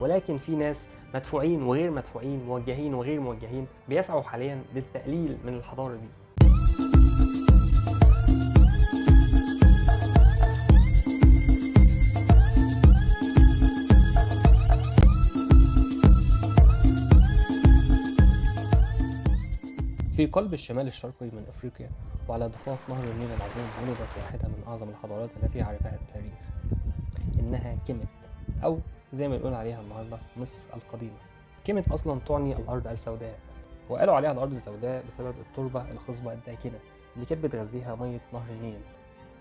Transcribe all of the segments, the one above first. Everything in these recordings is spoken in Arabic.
ولكن في ناس مدفوعين وغير مدفوعين، موجهين وغير موجهين، بيسعوا حاليا للتقليل من الحضارة دي. في قلب الشمال الشرقي من افريقيا وعلى ضفاف نهر النيل العظيم ولدت واحدة من اعظم الحضارات التي عرفها التاريخ، انها كيميت، او زي ما بنقول عليها النهارده مصر القديمة. كيميت اصلا تعني الارض السوداء، وقالوا عليها الارض السوداء بسبب التربة الخصبة الداكنة اللي كانت بتغذيها مية نهر النيل.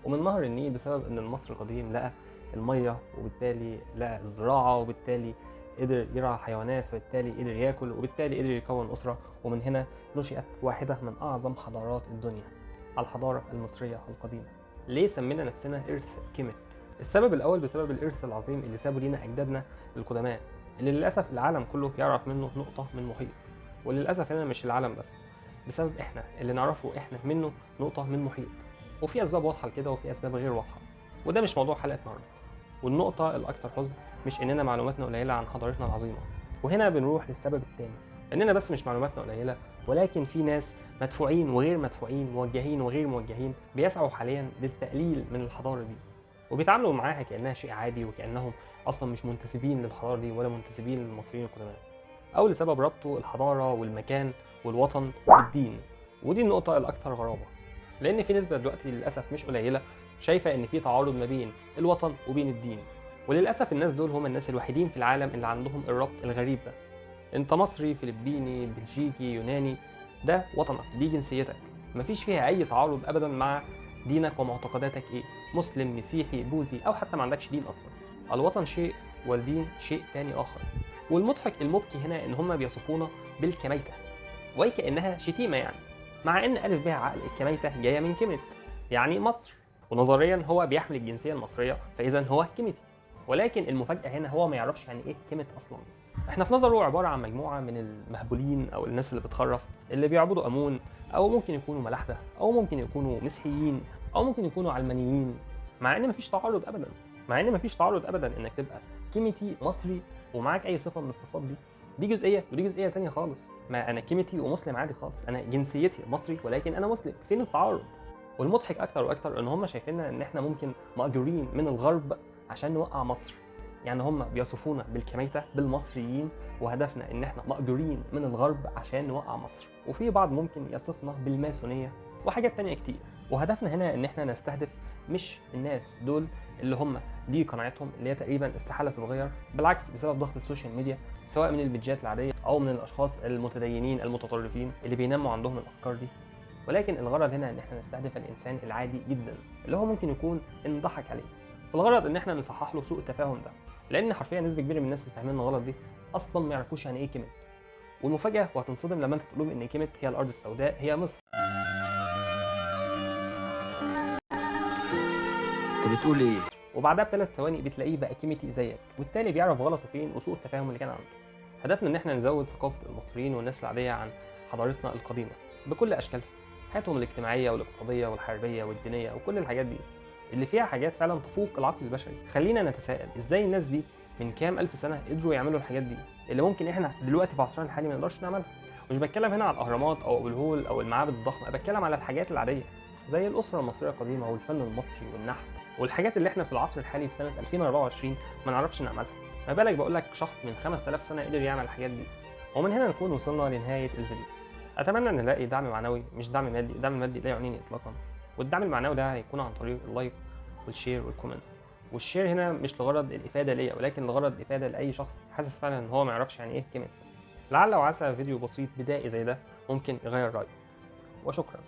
ومن نهر النيل بسبب ان المصري القديم لقى المية، وبالتالي لقى الزراعة، وبالتالي قدر يرعى حيوانات، فبالتالي قدر ياكل، وبالتالي قدر يكون أسرة. ومن هنا نشأت واحدة من أعظم حضارات الدنيا، الحضارة المصرية القديمة. ليه سمينا نفسنا إرث كيميت؟ السبب الأول بسبب الإرث العظيم اللي سابوا لينا أجدادنا القدماء، اللي للأسف العالم كله يعرف منه نقطة من محيط. وللأسف هنا مش العالم بس، بسبب إحنا اللي نعرفه إحنا منه نقطة من محيط. وفي أسباب واضحة لكده وفي أسباب غير واضحة، وده مش موضوع حلقة النهارده. والنقطة الأكثر حزن مش إننا معلوماتنا قليلة عن حضارتنا العظيمة، وهنا بنروح للسبب الثاني، إننا بس مش معلوماتنا قليلة، ولكن في ناس مدفوعين وغير مدفوعين، موجهين وغير موجهين، بيسعوا حاليا للتقليل من الحضارة دي، وبيتعاملوا معاها كأنها شيء عادي، وكأنهم أصلا مش منتسبين للحضارة دي ولا منتسبين للمصريين القدماء، أو لسبب ربطوا الحضارة والمكان والوطن بالدين. ودي النقطة الأكثر غرابة، لأن في نسبة دلوقتي للأسف مش قليلة شايفة إن في تعارض ما بين الوطن وبين الدين. وللأسف الناس دول هم الناس الوحيدين في العالم اللي عندهم الربط الغريب ده. أنت مصري، فلبيني، بلجيكي، يوناني، ده وطنك، دي جنسيتك، مفيش فيها أي تعارض أبدا مع دينك ومعتقداتك إيه، مسلم، مسيحي، بوذي، أو حتى ما عندكش دين أصلا. الوطن شيء والدين شيء تاني آخر. والمضحك المبكي هنا إن هم بيصفونا بالكميتة، وهي كأنها شتيمة يعني، مع إن ألف بها عقل الكميتة جاية من كيميت، يعني مصر، ونظريا هو بيحمل الجنسية المصرية، فإذا هو كيميتي. ولكن المفاجأة هنا هو ما يعرفش يعني إيه كيميت أصلا. إحنا في نظره عبارة عن مجموعة من المهبولين أو الناس اللي بتخرف، اللي بيعبدوا أمون، أو ممكن يكونوا ملاحدة، أو ممكن يكونوا مسيحيين، أو ممكن يكونوا علمانيين. مع إن مفيش تعارض أبدا، إنك تبقى كيميتي مصري ومعاك أي صفة من الصفات دي. دي جزئيه ودي جزئيه تانية خالص. ما انا كيميتي ومسلم عادي خالص، انا جنسيتي مصري ولكن انا مسلم، فين التعارض؟ والمضحك اكتر واكتر ان هم شايفيننا ان احنا ممكن مأجورين من الغرب عشان نوقع مصر. يعني هم بيصفونا بالكميتة بالمصريين، وهدفنا ان احنا مأجورين من الغرب عشان نوقع مصر. وفي بعض ممكن يصفنا بالماسونية وحاجات تانية كتير. وهدفنا هنا ان احنا نستهدف مش الناس دول اللي هم دي قناعتهم اللي هي تقريبا استحاله تتغير، بالعكس بسبب ضغط السوشيال ميديا، سواء من البيدجات العاديه او من الاشخاص المتدينين المتطرفين اللي بينموا عندهم الافكار دي. ولكن الغرض هنا ان احنا نستهدف الانسان العادي جدا اللي هو ممكن يكون انضحك عليه. فالغرض ان احنا نصحح له سوء التفاهم ده، لان حرفيا نسبه كبيره من الناس اللي فاهمين غلط دي اصلا ما يعرفوش يعني ايه كيميت. والمفاجاه وهتنصدم لما انت تقول لهم ان كيميت هي الارض السوداء، هي مصر. انت بتقول ايه؟ وبعدها بثلاث ثواني بتلاقيه بقى كيميتي زيك، وبالتالي بيعرف غلطه فين وسوء التفاهم اللي كان عنده. هدفنا ان احنا نزود ثقافه المصريين والناس العاديه عن حضارتنا القديمه بكل اشكالها، حياتهم الاجتماعيه والاقتصاديه والحربيه والدينيه وكل الحاجات دي اللي فيها حاجات فعلا تفوق العقل البشري. خلينا نتساءل ازاي الناس دي من كام الف سنه قدروا يعملوا الحاجات دي اللي ممكن احنا دلوقتي في عصرنا الحالي ما نقدرش نعملها. مش بتكلم هنا على الاهرامات او ابو الهول او المعابد الضخمه، انا بتكلم على الحاجات العاديه زي الاسره المصريه القديمه والفن المصري والنحت والحاجات اللي احنا في العصر الحالي في سنه 2024 ما نعرفش نعملها. ما بالك بقول لك شخص من 5000 سنه قدر يعمل الحاجات دي. ومن هنا نكون وصلنا لنهايه الفيديو. اتمنى ان نلاقي دعم معنوي مش دعم مادي، الدعم المادي لا يعنيني اطلاقا، والدعم المعنوي ده هيكون عن طريق اللايك والشير والكومنت. والشير هنا مش لغرض الافاده ليا، ولكن لغرض الافاده لاي شخص حاسس فعلا ان هو ما يعرفش يعني ايه كيميت. لعل وعسى فيديو بسيط بدائي زي ده ممكن يغير رايه. وشكرا.